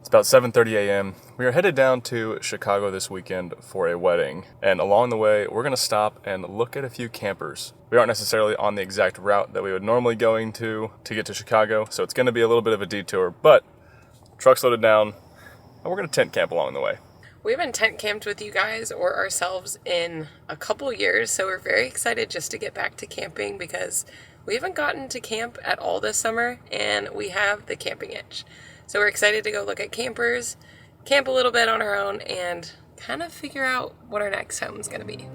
about 7:30 a.m. We are headed down to Chicago this weekend for a wedding, and along the way, we're going to stop and look at a few campers. We aren't necessarily on the exact route that we would normally going to get to Chicago, so it's going to be a little bit of a detour, but truck's loaded down, and we're going to tent camp along the way. We haven't tent camped with you guys or ourselves in a couple years, so we're very excited just to get back to camping because we haven't gotten to camp at all this summer, and we have the camping itch. So we're excited to go look at campers, camp a little bit on our own, and kind of figure out what our next home is going to be.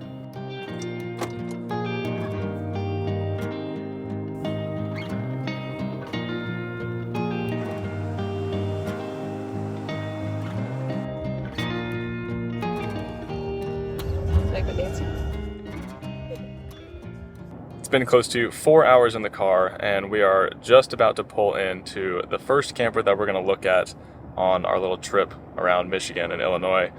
It's been close to 4 hours in the car, and we are just about to pull into the first camper that we're going to look at on our little trip around Michigan and Illinois.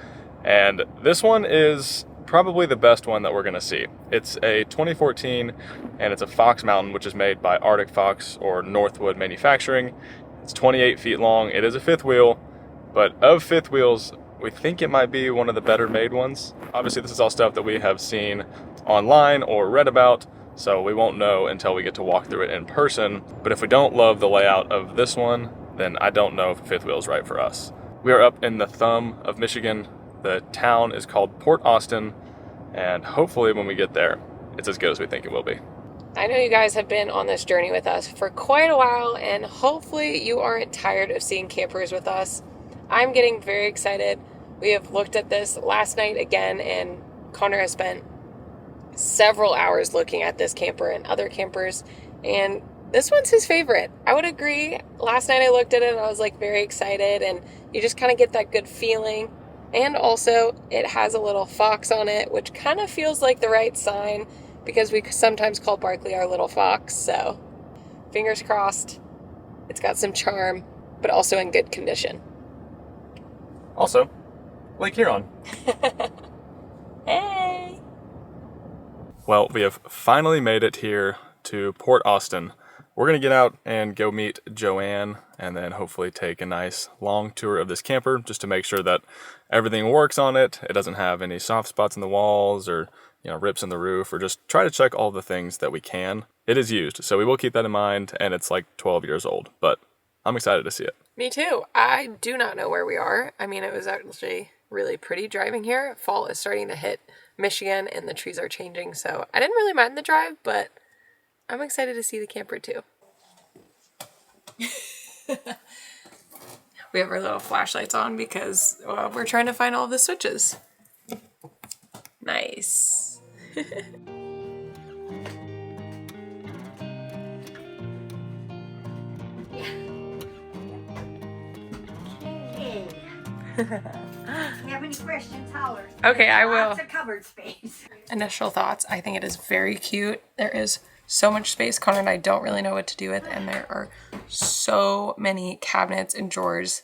And this one is probably the best one that we're going to see. It's a 2014, and it's a Fox Mountain, which is made by Arctic Fox or Northwood Manufacturing. It's 28 feet long. It is a fifth wheel, but of fifth wheels, we think it might be one of the better made ones. Obviously, this is all stuff that we have seen online or read about, so we won't know until we get to walk through it in person. But if we don't love the layout of this one, then I don't know if a fifth wheel is right for us. We are up in the thumb of Michigan. The town is called Port Austin, and hopefully when we get there, it's as good as we think it will be. I know you guys have been on this journey with us for quite a while, and hopefully you aren't tired of seeing campers with us. I'm getting very excited. We have looked at this last night again, and Connor has spent several hours looking at this camper and other campers, and this one's his favorite. I would agree. Last night I looked at it and I was like very excited, and you just kind of get that good feeling. And also it has a little fox on it, which kind of feels like the right sign because we sometimes call Barkley our little fox. So fingers crossed it's got some charm, but also in good condition. Also, Lake Huron. Hey! Well, we have finally made it here to Port Austin. We're going to get out and go meet Joanne and then hopefully take a nice long tour of this camper just to make sure that everything works on it. It doesn't have any soft spots in the walls or, rips in the roof, or just try to check all the things that we can. It is used, so we will keep that in mind, and it's like 12 years old, but I'm excited to see it. Me too. I do not know where we are. I mean, it was actually really pretty driving here. Fall is starting to hit Michigan and the trees are changing, so I didn't really mind the drive, but I'm excited to see the camper too. We have our little flashlights on because we're trying to find all the switches. Nice. If you have any questions, holler. Okay, I will. Lots of cupboard space. Initial thoughts, I think it is very cute. There is so much space. Connor and I don't really know what to do with, and there are so many cabinets and drawers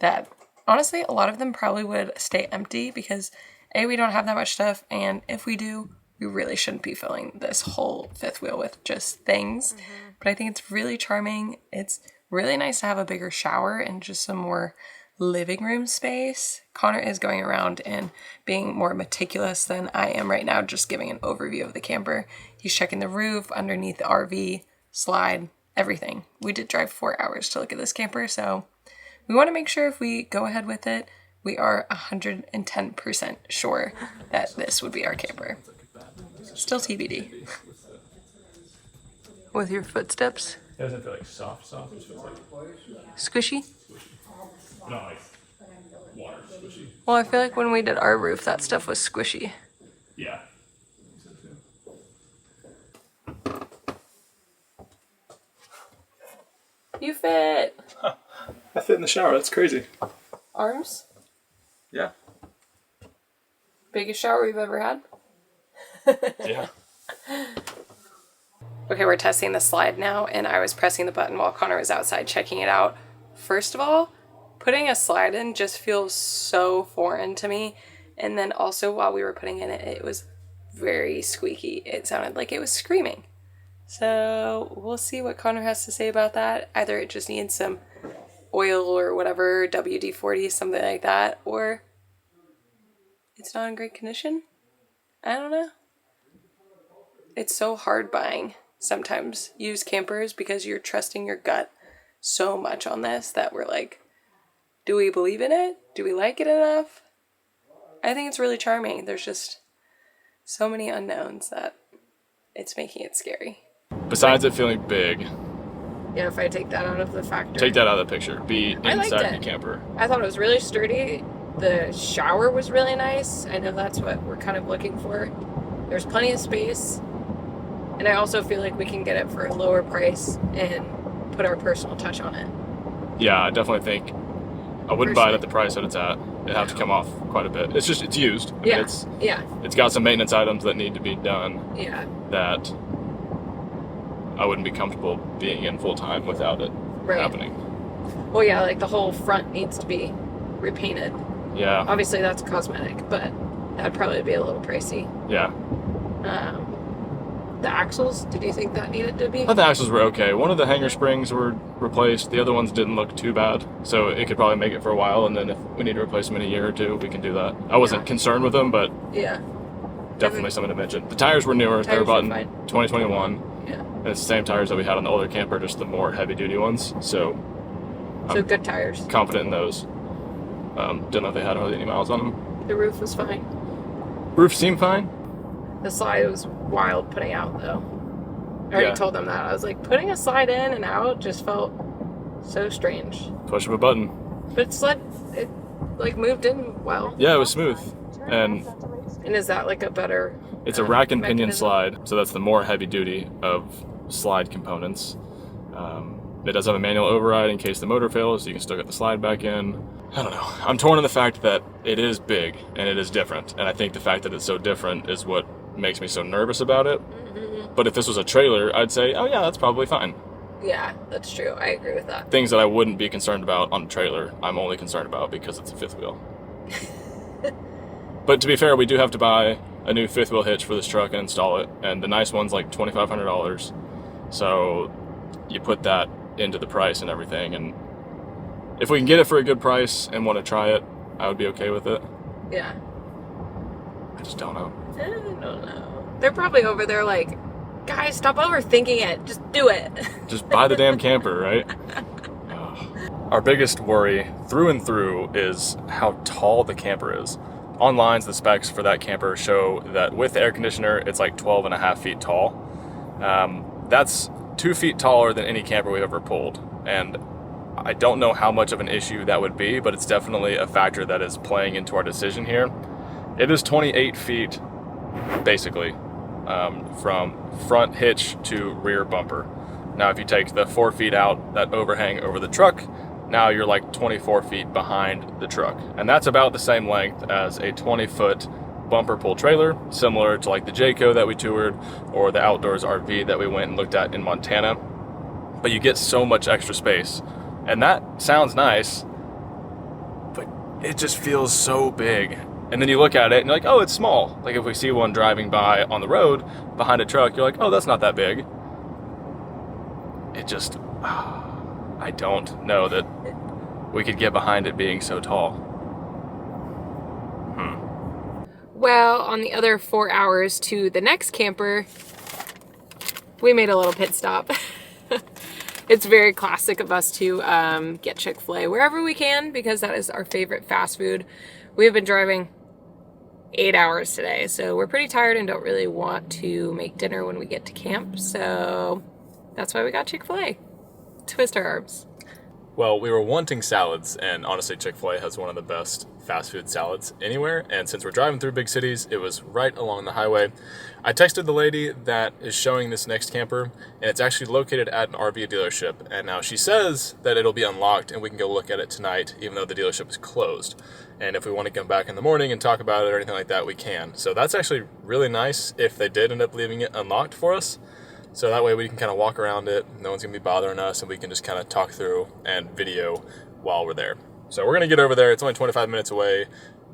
that honestly a lot of them probably would stay empty because A, we don't have that much stuff, and if we do, we really shouldn't be filling this whole fifth wheel with just things. But I think it's really charming. It's really nice to have a bigger shower and just some more living room space. Connor is going around and being more meticulous than I am right now, just giving an overview of the camper. He's checking the roof, underneath the RV, slide, everything. We did drive 4 hours to look at this camper, so we want to make sure if we go ahead with it, we are 110% sure that this would be our camper. Still TBD. With your footsteps? It doesn't feel like soft. It feels like Squishy? not like water squishy. Well, I feel like when we did our roof, that stuff was squishy. Yeah. You fit. Huh. I fit in the shower. That's crazy. Arms? Yeah. Biggest shower we've ever had? Yeah. Okay, we're testing the slide now, and I was pressing the button while Connor was outside checking it out. First of all, putting a slide in just feels so foreign to me. And then also while we were putting in it, it was very squeaky. It sounded like it was screaming. So we'll see what Connor has to say about that. Either it just needs some oil or whatever, WD-40, something like that, or it's not in great condition. I don't know. It's so hard buying sometimes used campers because you're trusting your gut so much on this that we're like, do we believe in it? Do we like it enough? I think it's really charming. There's just so many unknowns that it's making it scary. Besides it feeling big, Yeah, if I take that out of the factor. take that out of the picture. Be I liked inside it. the camper. I thought it was really sturdy. The shower was really nice. I know that's what we're kind of looking for. There's plenty of space. And I also feel like we can get it for a lower price and put our personal touch on it. Yeah, I definitely think I wouldn't buy it at the price that it's at. It'd have to come off quite a bit. It's used. I mean, it's got some maintenance items that need to be done. Yeah. That I wouldn't be comfortable being in full time without it happening. Well, yeah, like the whole front needs to be repainted. Yeah. Obviously, that's cosmetic, but that'd probably be a little pricey. Yeah. The axles, did you think that needed to be? I thought the axles were okay. One of the hanger springs were replaced. The other ones didn't look too bad. So it could probably make it for a while, and then if we need to replace them in a year or two, we can do that. I wasn't concerned with them, but definitely something to mention. The tires were newer. They were bought in 2021. Yeah. And it's the same tires that we had on the older camper, just the more heavy-duty ones. So good tires. Confident in those. Didn't know if they had hardly any miles on them. The roof was fine. Roof seemed fine. The slide was wild putting out, though. I already told them that. I was like, putting a slide in and out just felt so strange. Push of a button. But it like moved in well. Yeah, it was smooth. And is that like a better... It's a rack and pinion mechanism? slide, so that's the more heavy duty of slide components. It does have a manual override in case the motor fails, so you can still get the slide back in. I don't know. I'm torn on the fact that it is big and it is different, and I think the fact that it's so different is what makes me so nervous about it. Mm-hmm. But if this was a trailer, I'd say, oh yeah, that's probably fine. Yeah, that's true. I agree with that. Things that I wouldn't be concerned about on a trailer, I'm only concerned about because it's a fifth wheel. But to be fair, we do have to buy a new fifth wheel hitch for this truck and install it, and the nice one's like $2,500. So you put that into the price and everything, and if we can get it for a good price and want to try it, I would be okay with it. Yeah. I just don't know. I don't know. They're probably over there like, guys, stop overthinking it. Just do it. Just buy the damn camper, right? Our biggest worry through and through is how tall the camper is. Online, the specs for that camper show that with the air conditioner, it's like 12 and a half feet tall. That's 2 feet taller than any camper we've ever pulled. And I don't know how much of an issue that would be, but it's definitely a factor that is playing into our decision here. It is 28 feet, basically, from front hitch to rear bumper. Now, if you take the 4 feet out, that overhang over the truck, now you're like 24 feet behind the truck. And that's about the same length as a 20-foot bumper pull trailer, similar to like the Jayco that we toured or the Outdoors RV that we went and looked at in Montana. But you get so much extra space. And that sounds nice, but it just feels so big. And then you look at it and you're like, oh, it's small. Like if we see one driving by on the road behind a truck, you're like, oh, that's not that big. It just, I don't know that we could get behind it being so tall. Well, on the other 4 hours to the next camper, we made a little pit stop. It's very classic of us to get Chick-fil-A wherever we can because that is our favorite fast food. We have been driving 8 hours today, so we're pretty tired and don't really want to make dinner when we get to camp. So that's why we got Chick-fil-A. Twist our arms. Well, we were wanting salads, and honestly, Chick-fil-A has one of the best fast food salads anywhere, and since we're driving through big cities, it was right along the highway. I texted the lady that is showing this next camper, and it's actually located at an RV dealership, and now she says that it'll be unlocked, and we can go look at it tonight, even though the dealership is closed. And if we want to come back in the morning and talk about it or anything like that, we can. So that's actually really nice if they did end up leaving it unlocked for us. So that way we can kind of walk around it, no one's going to be bothering us, and we can just kind of talk through and video while we're there. So we're going to get over there. It's only 25 minutes away,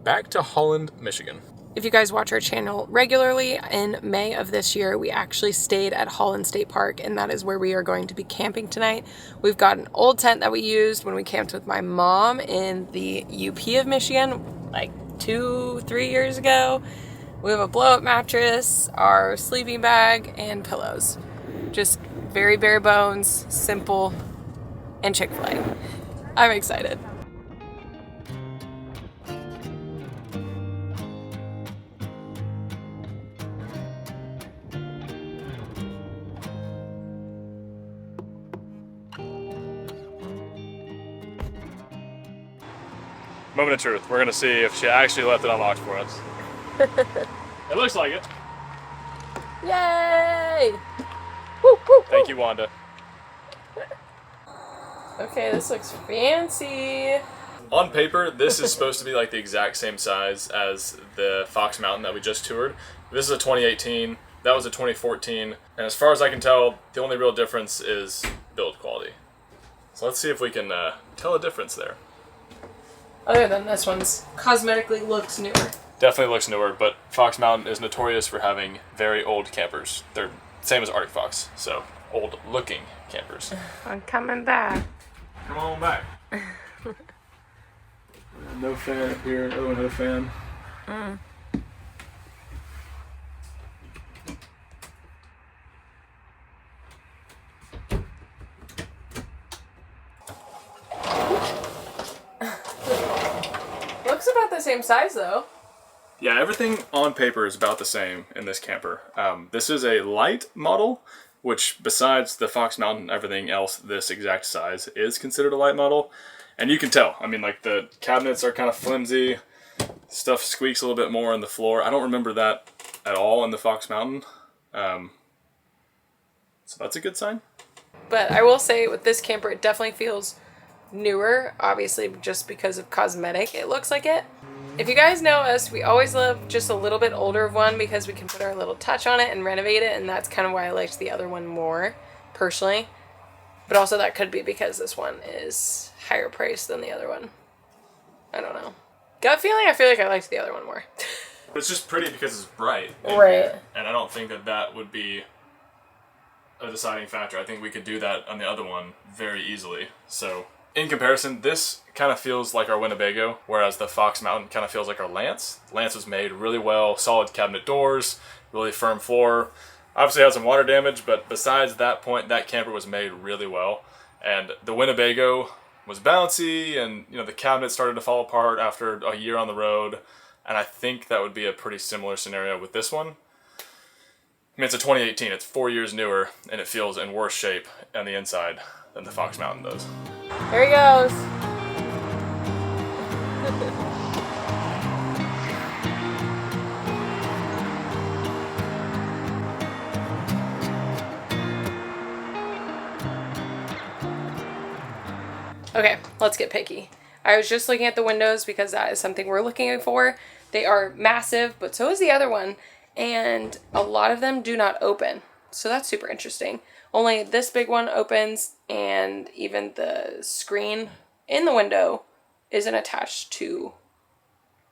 back to Holland, Michigan. If you guys watch our channel regularly, in May of this year, we actually stayed at Holland State Park, and that is where we are going to be camping tonight. We've got an old tent that we used when we camped with my mom in the UP of Michigan, like 2-3 years ago. We have a blow-up mattress, our sleeping bag, and pillows. Just very bare bones, simple, and Chick-fil-A. I'm excited. Moment of truth. We're gonna see if she actually left it unlocked for us. It looks like it. Yay! Woo, woo, woo. Thank you, Wanda. Okay, this looks fancy. On paper, this is supposed to be like the exact same size as the Fox Mountain that we just toured. This is a 2018, that was a 2014, and as far as I can tell, the only real difference is build quality. So let's see if we can tell a difference there. Other than this one's cosmetically looks newer. Definitely looks newer, but Fox Mountain is notorious for having very old campers. They're same as Arctic Fox, so old-looking campers. I'm coming back. Come on back. No fan up here. Other one had a fan. Looks about the same size though. Yeah, everything on paper is about the same in this camper. This is a light model, which besides the Fox Mountain and everything else this exact size is considered a light model. And you can tell. I mean, like, the cabinets are kind of flimsy. Stuff squeaks a little bit more on the floor. I don't remember that at all in the Fox Mountain. So that's a good sign. But I will say with this camper, it definitely feels newer, obviously just because of cosmetic. It looks like it. If you guys know us, we always love just a little bit older of one because we can put our little touch on it and renovate it, and that's kind of why I liked the other one more, personally. But also that could be because this one is higher priced than the other one. I don't know. Gut feeling, I feel like I liked the other one more. It's just pretty because it's bright. Right. And I don't think that that would be a deciding factor. I think we could do that on the other one very easily. So in comparison, this kind of feels like our Winnebago, whereas the Fox Mountain kind of feels like our Lance. Lance was made really well, solid cabinet doors, really firm floor. Obviously had some water damage, but besides that point, that camper was made really well. And the Winnebago was bouncy, and you know the cabinet started to fall apart after a year on the road. And I think that would be a pretty similar scenario with this one. I mean, it's a 2018, it's 4 years newer, and it feels in worse shape on the inside than the Fox Mountain does. There he goes. Okay, let's get picky. I was just looking at the windows because that is something we're looking for. They are massive, but so is the other one, and a lot of them do not open. So that's super interesting. Only this big one opens, and even the screen in the window isn't attached to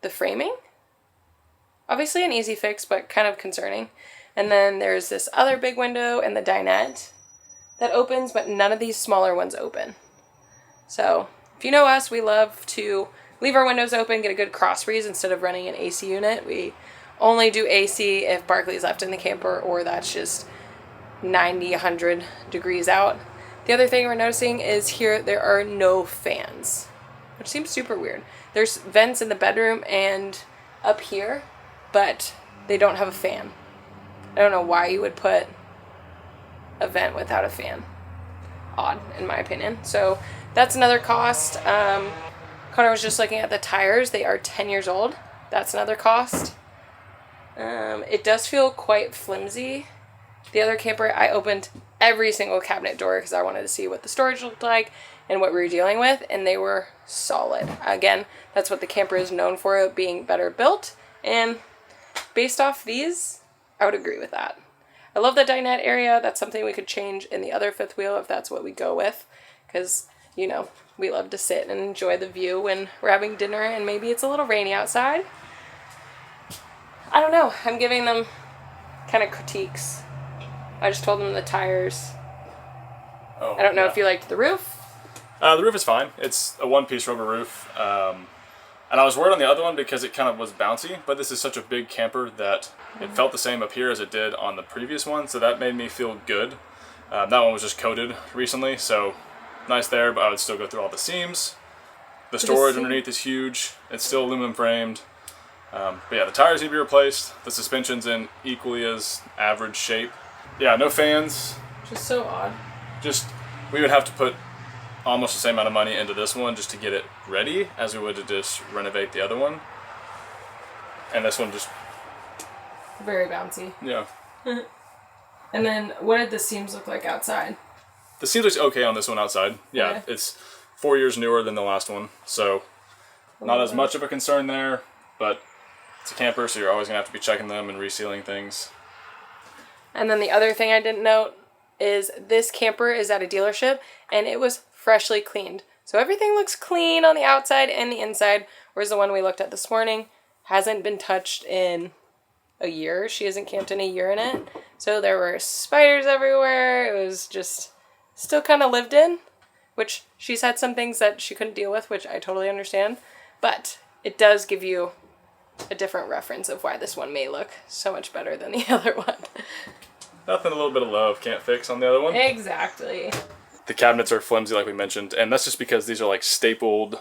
the framing. Obviously an easy fix, but kind of concerning. And then there's this other big window and the dinette that opens, but none of these smaller ones open. So if you know us, we love to leave our windows open, get a good cross breeze instead of running an AC unit. We only do AC if Barkley's left in the camper or that's just 90, 100 degrees out. The other thing we're noticing is here there are no fans, which seems super weird. There's vents in the bedroom and up here, but they don't have a fan. I don't know why you would put a vent without a fan. Odd, in my opinion. So that's another cost. Connor was just looking at the tires. They are 10 years old. That's another cost. It does feel quite flimsy. The other camper, I opened every single cabinet door because I wanted to see what the storage looked like and what we were dealing with, and they were solid. Again, that's what the camper is known for, being better built, and based off these, I would agree with that. I love the dinette area. That's something we could change in the other fifth wheel if that's what we go with, because, you know, we love to sit and enjoy the view when we're having dinner and maybe it's a little rainy outside. I don't know. I'm giving them kind of critiques. I just told them the tires. Oh, I don't know yeah. if you liked the roof. The roof is fine. It's a one-piece rubber roof. And I was worried on the other one because it kind of was bouncy, but this is such a big camper that it felt the same up here as it did on the previous one, so that made me feel good. That one was just coated recently, so nice there, but I would still go through all the seams. The storage underneath is huge. It's still aluminum framed. But yeah, the tires need to be replaced. The suspension's in equally as average shape. Yeah, no fans. Just so odd. We would have to put almost the same amount of money into this one just to get it ready as we would to just renovate the other one. And this one just... Very bouncy. Yeah. And then, what did the seams look like outside? The seams looks okay on this one outside. Yeah, Okay. It's 4 years newer than the last one, so not as much of a concern there, but it's a camper, so you're always going to have to be checking them and resealing things. And then the other thing I didn't note is this camper is at a dealership, and it was freshly cleaned. So everything looks clean on the outside and the inside, whereas the one we looked at this morning hasn't been touched in a year. She hasn't camped in a year in it. So there were spiders everywhere. It was just still kind of lived in, which she's had some things that she couldn't deal with, which I totally understand. But it does give you a different reference of why this one may look so much better than the other one. Nothing a little bit of love can't fix on the other one. Exactly. The cabinets are flimsy like we mentioned, and that's just because these are like stapled,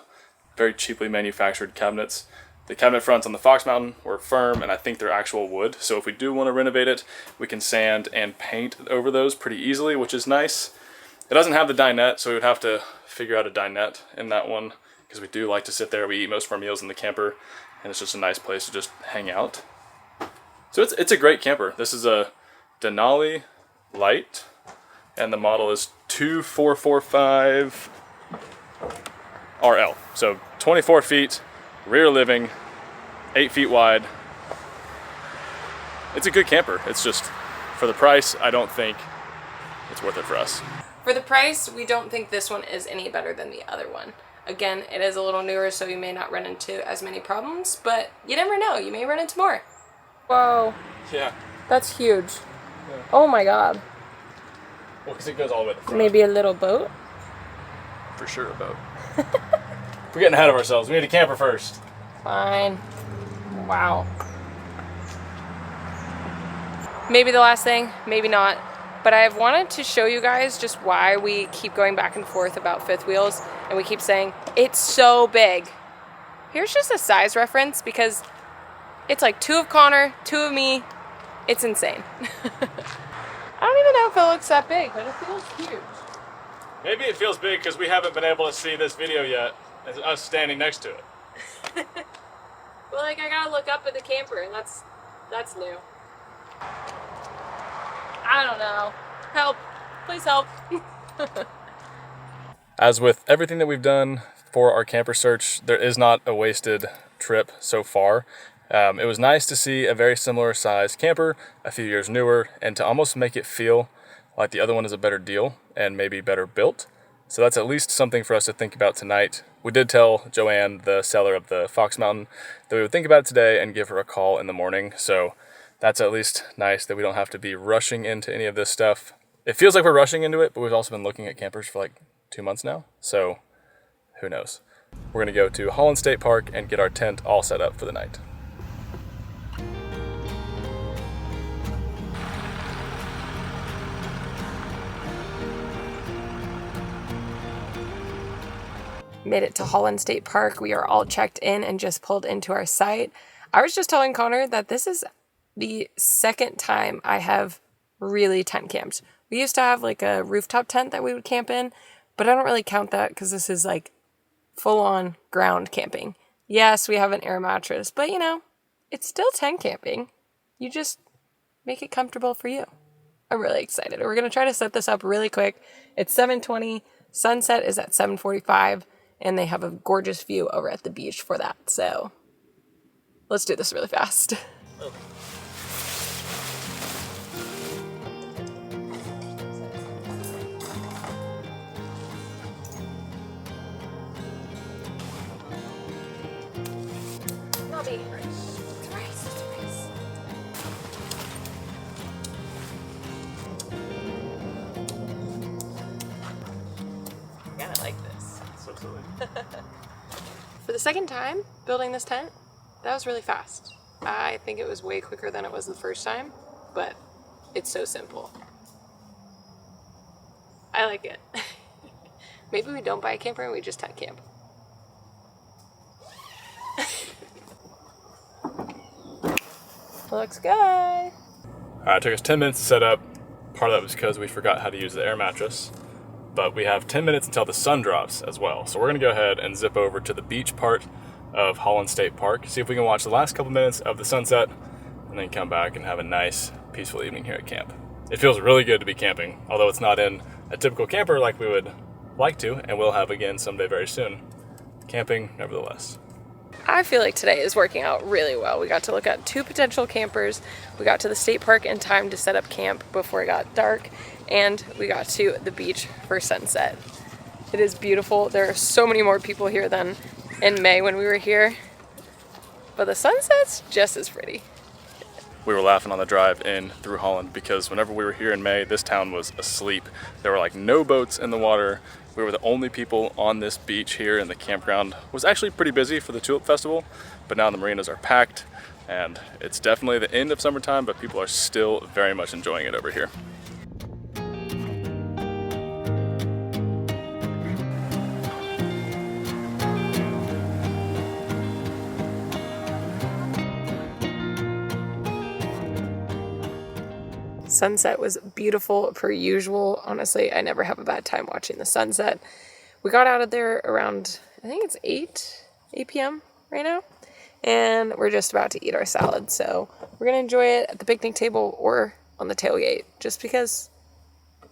very cheaply manufactured cabinets. The cabinet fronts on the Fox Mountain were firm, and I think they're actual wood. So if we do want to renovate it, we can sand and paint over those pretty easily, which is nice. It doesn't have the dinette, so we would have to figure out a dinette in that one, because we do like to sit there. We eat most of our meals in the camper, and it's just a nice place to just hang out. So it's a great camper. This is a Denali Light, and the model is 2445 RL. So 24 feet, rear living, 8 feet wide. It's a good camper. It's just, for the price, I don't think it's worth it for us. For the price, we don't think this one is any better than the other one. Again, it is a little newer, so you may not run into as many problems, but you never know. You may run into more. Whoa. Yeah. That's huge. Yeah. Oh my god. Well, because it goes all the way to the front. Maybe a little boat? For sure, a boat. We're getting ahead of ourselves. We need a camper first. Fine. Wow. Maybe the last thing, maybe not. But I've wanted to show you guys just why we keep going back and forth about fifth wheels, and we keep saying, it's so big. Here's just a size reference, because it's like 2 of Connor, 2 of me. It's insane. I don't even know if it looks that big, but it feels huge. Maybe it feels big because we haven't been able to see this video yet, as us standing next to it. Well, like, I gotta look up at the camper, and that's new. I don't know. Help. Please help. As with everything that we've done for our camper search, there is not a wasted trip so far. It was nice to see a very similar size camper, a few years newer, and to almost make it feel like the other one is a better deal and maybe better built. So that's at least something for us to think about tonight. We did tell Joanne, the seller of the Fox Mountain, that we would think about it today and give her a call in the morning. So that's at least nice that we don't have to be rushing into any of this stuff. It feels like we're rushing into it, but we've also been looking at campers for like 2 months now. So who knows? We're gonna go to Holland State Park and get our tent all set up for the night. Made it to Holland State Park. We are all checked in and just pulled into our site. I was just telling Connor that this is the second time I have really tent camped. We used to have like a rooftop tent that we would camp in, but I don't really count that because this is like full-on ground camping. Yes, we have an air mattress, but you know, it's still tent camping. You just make it comfortable for you. I'm really excited. We're going to try to set this up really quick. It's 7:20. Sunset is at 7:45. And they have a gorgeous view over at the beach for that. So let's do this really fast. Okay. No, baby. It's rice. second time building this tent, that was really fast. I think it was way quicker than it was the first time, but it's so simple. I like it. Maybe we don't buy a camper and we just tent camp. Looks good. Alright, it took us 10 minutes to set up. Part of that was because we forgot how to use the air mattress. But we have 10 minutes until the sun drops as well. So we're gonna go ahead and zip over to the beach part of Holland State Park, see if we can watch the last couple minutes of the sunset, and then come back and have a nice, peaceful evening here at camp. It feels really good to be camping, although it's not in a typical camper like we would like to, and we'll have again someday very soon. Camping, nevertheless. I feel like today is working out really well. We got to look at 2 potential campers. We got to the state park in time to set up camp before it got dark, and we got to the beach for sunset. It is beautiful. There are so many more people here than in May when we were here, but the sunset's just as pretty. We were laughing on the drive in through Holland because whenever we were here in May, this town was asleep. There were like no boats in the water. We were the only people on this beach here, and the campground was actually pretty busy for the Tulip Festival, but now the marinas are packed, and it's definitely the end of summertime, but people are still very much enjoying it over here. Sunset was beautiful per usual. Honestly, I never have a bad time watching the sunset. We got out of there around, I think it's 8 p.m. right now, and we're just about to eat our salad. So we're gonna enjoy it at the picnic table or on the tailgate, just because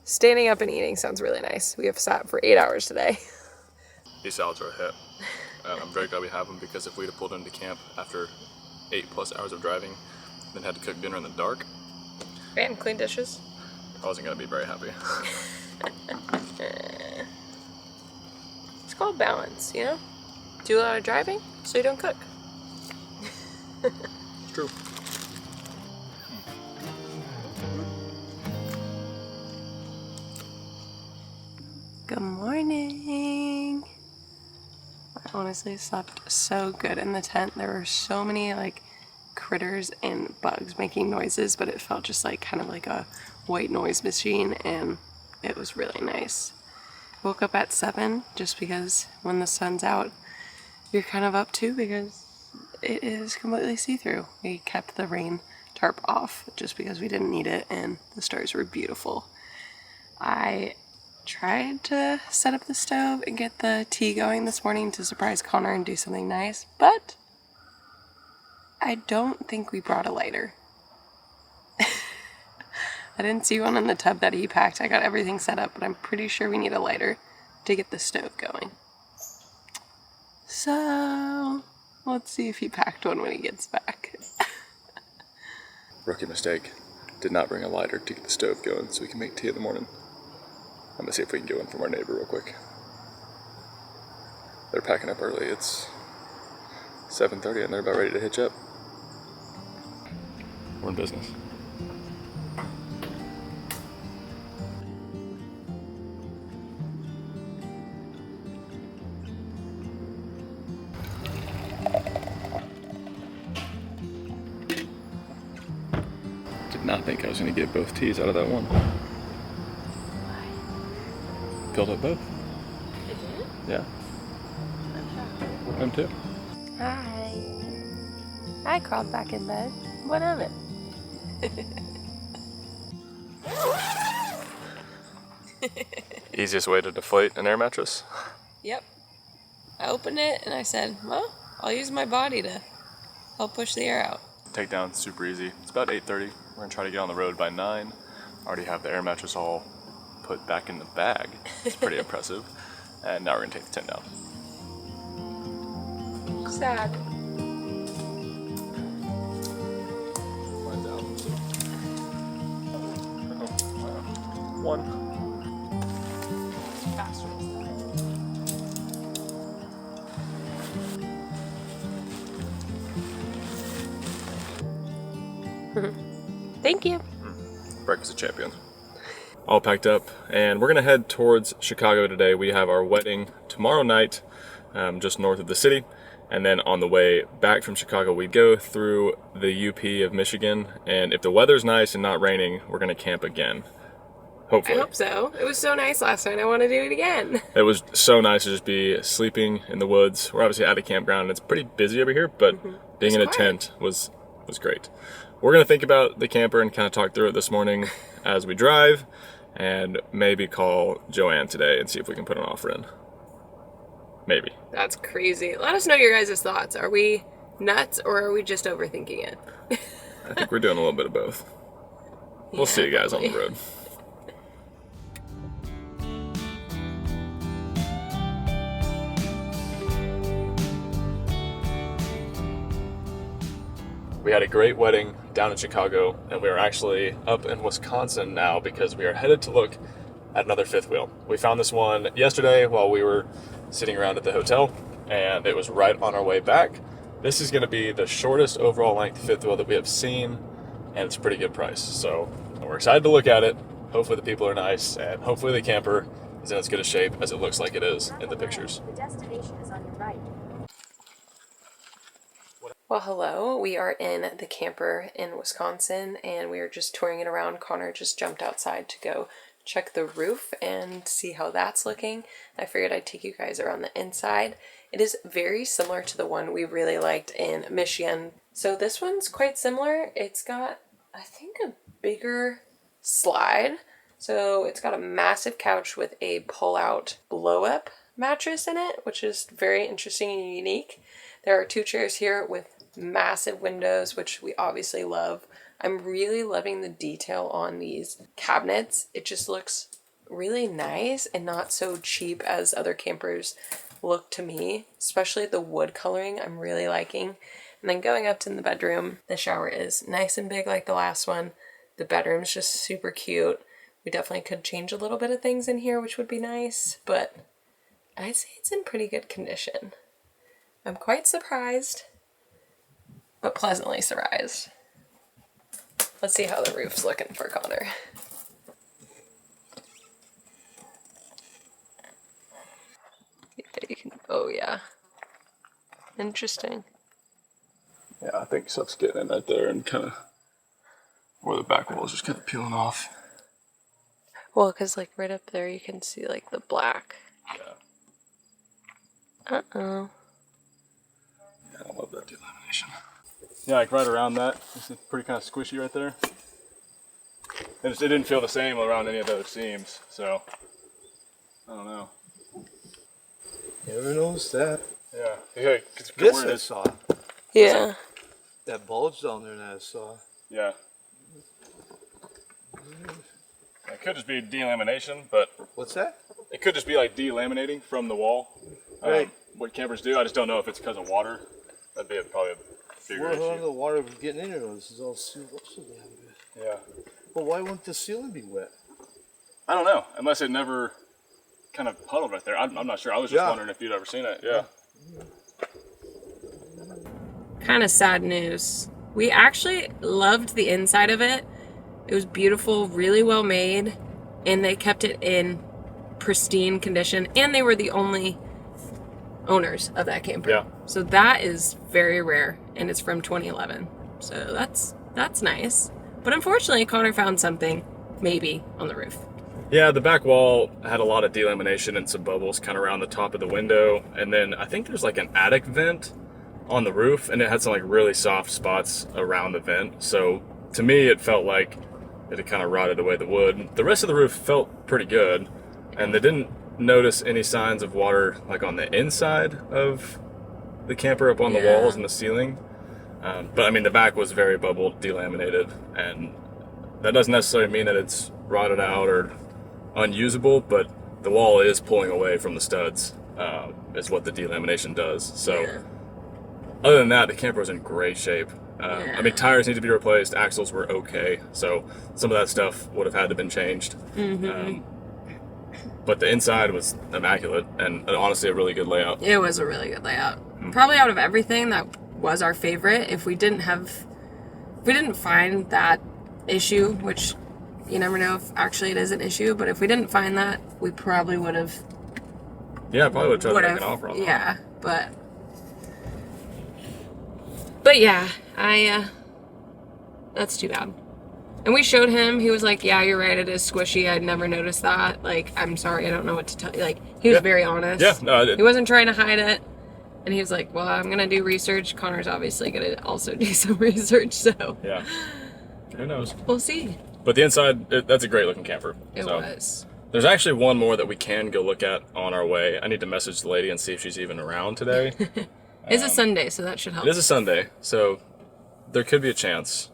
standing up and eating sounds really nice. We have sat for 8 hours today. These salads are a hit, and I'm very glad we have them, because if we'd have pulled into camp after 8+ hours of driving, then had to cook dinner in the dark, And clean dishes. I wasn't gonna be very happy. It's called balance, you know? Do a lot of driving so you don't cook. It's true. Good morning. I honestly slept so good in the tent. There were so many like critters and bugs making noises, but it felt just like kind of like a white noise machine, and it was really nice. Woke up at 7 just because when the sun's out, you're kind of up too, because it is completely see-through. We kept the rain tarp off just because we didn't need it, and the stars were beautiful. I tried to set up the stove and get the tea going this morning to surprise Connor and do something nice, but I don't think we brought a lighter. I didn't see one in the tub that he packed. I got everything set up, but I'm pretty sure we need a lighter to get the stove going. So let's see if he packed one when he gets back. Rookie mistake. Did not bring a lighter to get the stove going so we can make tea in the morning. I'm gonna see if we can get one from our neighbor real quick. They're packing up early. It's 7:30 and they're about ready to hitch up. We're in business. Did not think I was gonna get both teas out of that one. Filled up both. Did you? Yeah. Them too. Hi. I crawled back in bed. What of it? Easiest way to deflate an air mattress? Yep. I opened it and I said, well, I'll use my body to help push the air out. Takedown, super easy. It's about 8:30. We're gonna try to get on the road by 9. Already have the air mattress all put back in the bag. It's pretty impressive. And now we're gonna take the tent down. Sad. Mine's out. Oh, wow. 1. Faster this time. Thank you. Breakfast of Champions. All packed up, and we're gonna head towards Chicago today. We have our wedding tomorrow night, just north of the city, And then on the way back from Chicago, we go through the UP of Michigan. And if the weather's nice and not raining, we're going to camp again. Hopefully. I hope so. It was so nice last night. I want to do it again. It was so nice to just be sleeping in the woods. We're obviously at a campground, and it's pretty busy over here, but being in a tent was great. We're going to think about the camper and kind of talk through it this morning as we drive, and maybe call Joanne today and see if we can put an offer in. Maybe. That's crazy. Let us know your guys' thoughts. Are we nuts or are we just overthinking it? I think we're doing a little bit of both. We'll see you guys on the road. We had a great wedding down in Chicago, and we are actually up in Wisconsin now because we are headed to look at another fifth wheel. We found this one yesterday while we were sitting around at the hotel, and it was right on our way back. This is going to be the shortest overall length fifth wheel that we have seen, and it's a pretty good price. So we're excited to look at it. Hopefully the people are nice, and hopefully the camper is in as good a shape as it looks like it is in the pictures. The destination is on your right. Well, hello. We are in the camper in Wisconsin, and we are just touring it around. Connor just jumped outside to go check the roof and see how that's looking. I figured I'd take you guys around the inside. It is very similar to the one we really liked in Michigan. So this one's quite similar. It's got, I think, a bigger slide. So it's got a massive couch with a pull-out blow-up mattress in it, which is very interesting and unique. There are 2 chairs here with massive windows, which we obviously love. I'm really loving the detail on these cabinets. It just looks really nice and not so cheap as other campers look to me, especially the wood coloring I'm really liking. And then going up to the bedroom, the shower is nice and big like the last one. The bedroom's just super cute. We definitely could change a little bit of things in here, which would be nice, but I'd say it's in pretty good condition. I'm quite surprised, but pleasantly surprised. Let's see how the roof's looking for Connor. Yeah, you can, oh yeah. Interesting. Yeah, I think stuff's getting in right there and kind of where the back wall is just kind of peeling off. Well, because like right up there you can see like the black. Yeah. Uh-oh. Yeah, I love that delamination. Yeah, like right around that, it's pretty kind of squishy right there. And it didn't feel the same around any of those seams, so I don't know. Never noticed that. Yeah, This I saw. Yeah. That bulge down there that I saw. Yeah. It could just be delamination, but What's that? it could just be like delaminating from the wall. Right. What campers do, I just don't know if it's because of water. That'd be probably a bigger Where issue. the water was getting in there? This is all sealed up so damn good. Yeah. But why wouldn't the ceiling be wet? I don't know, unless it never kind of puddled right there. I'm not sure. I was just wondering if you'd ever seen it. Yeah. Kind of sad news. We actually loved the inside of it. It was beautiful, really well made, and they kept it in pristine condition, and they were the only owners of that camper. Yeah. So that is very rare, and it's from 2011. So that's nice. But unfortunately, Connor found something, maybe, on the roof. Yeah, the back wall had a lot of delamination and some bubbles kind of around the top of the window. And then I think there's like an attic vent on the roof, and it had some like really soft spots around the vent. So to me, it felt like it had kind of rotted away the wood. The rest of the roof felt pretty good, and they didn't notice any signs of water like on the inside of the camper up on the walls and the ceiling. But I mean, the back was very bubbled, delaminated, and that doesn't necessarily mean that it's rotted out or unusable, but the wall is pulling away from the studs, is what the delamination does. So other than that, the camper was in great shape. I mean, tires need to be replaced, axles were okay, so some of that stuff would have had to have been changed. But the inside was immaculate, and honestly a really good layout. It was a really good layout. Probably out of everything, that was our favorite. If we didn't find that issue, which you never know if actually it is an issue, but if we didn't find that, we probably would have. Yeah, probably would have tried to make an offer on that. Yeah, but But yeah, that's too bad. And we showed him, he was like, yeah, you're right, it is squishy. I'd never noticed that. Like, I'm sorry, I don't know what to tell you. Like, he was very honest. Yeah, no, I did. He wasn't trying to hide it. And he was like, well, I'm going to do research. Connor's obviously going to also do some research, so. Yeah. Who knows? We'll see. But the inside, that's a great looking camper. It was. There's actually one more that we can go look at on our way. I need to message the lady and see if she's even around today. It's a Sunday, so that should help. It is a Sunday, so there could be a chance.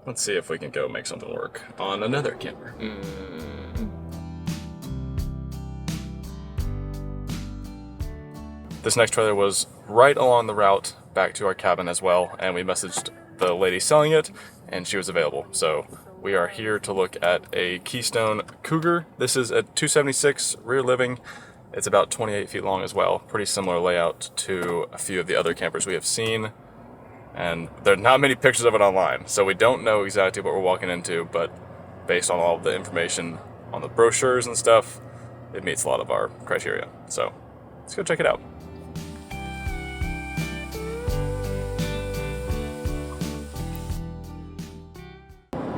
Let's see if we can go make something work on another camper. This next trailer was right along the route back to our cabin as well, and we messaged the lady selling it, and she was available. So we are here to look at a Keystone Cougar. This is a 276 rear living. It's about 28 feet long as well. Pretty similar layout to a few of the other campers we have seen. And there are not many pictures of it online, so we don't know exactly what we're walking into, but based on all of the information on the brochures and stuff, it meets a lot of our criteria. So let's go check it out.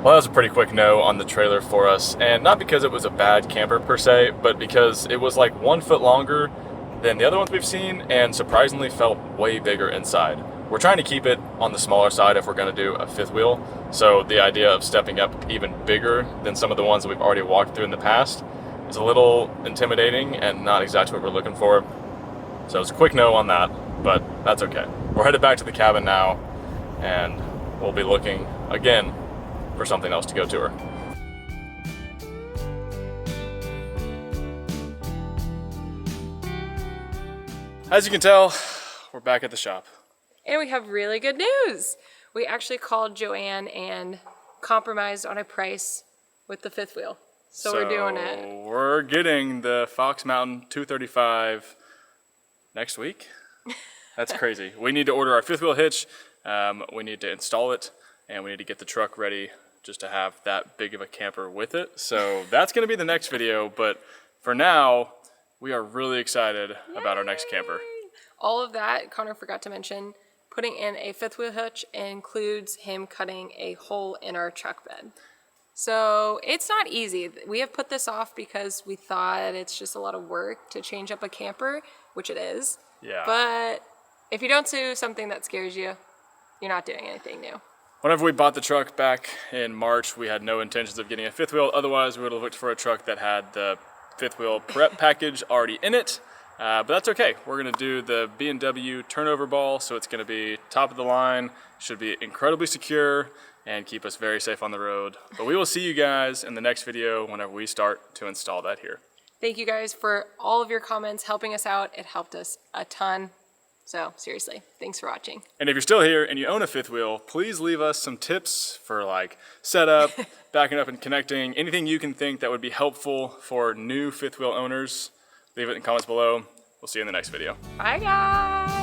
Well, that was a pretty quick no on the trailer for us, and not because it was a bad camper per se, but because it was like 1 foot longer than the other ones we've seen, and surprisingly felt way bigger inside. We're trying to keep it on the smaller side if we're going to do a fifth wheel, so the idea of stepping up even bigger than some of the ones that we've already walked through in the past is a little intimidating and not exactly what we're looking for. So it's a quick no on that, but that's okay. We're headed back to the cabin now, and we'll be looking again for something else to go tour. As you can tell, we're back at the shop. And we have really good news. We actually called Joanne and compromised on a price with the fifth wheel. So we're doing it. We're getting the Fox Mountain 235 next week. That's crazy. We need to order our fifth wheel hitch. We need to install it, and we need to get the truck ready just to have that big of a camper with it. So that's going to be the next video. But for now, we are really excited about our next camper. All of that, Connor forgot to mention, putting in a fifth wheel hitch includes him cutting a hole in our truck bed. So it's not easy. We have put this off because we thought it's just a lot of work to change up a camper, which it is. Yeah. But if you don't do something that scares you, you're not doing anything new. Whenever we bought the truck back in March, we had no intentions of getting a fifth wheel. Otherwise, we would have looked for a truck that had the fifth wheel prep package already in it. But that's okay. We're going to do the B&W turnover ball, so it's going to be top of the line, should be incredibly secure, and keep us very safe on the road. But we will see you guys in the next video whenever we start to install that here. Thank you guys for all of your comments, helping us out. It helped us a ton. So seriously, thanks for watching. And if you're still here and you own a fifth wheel, please leave us some tips for like setup, backing up and connecting, anything you can think that would be helpful for new fifth wheel owners. Leave it in comments below. We'll see you in the next video. Bye guys.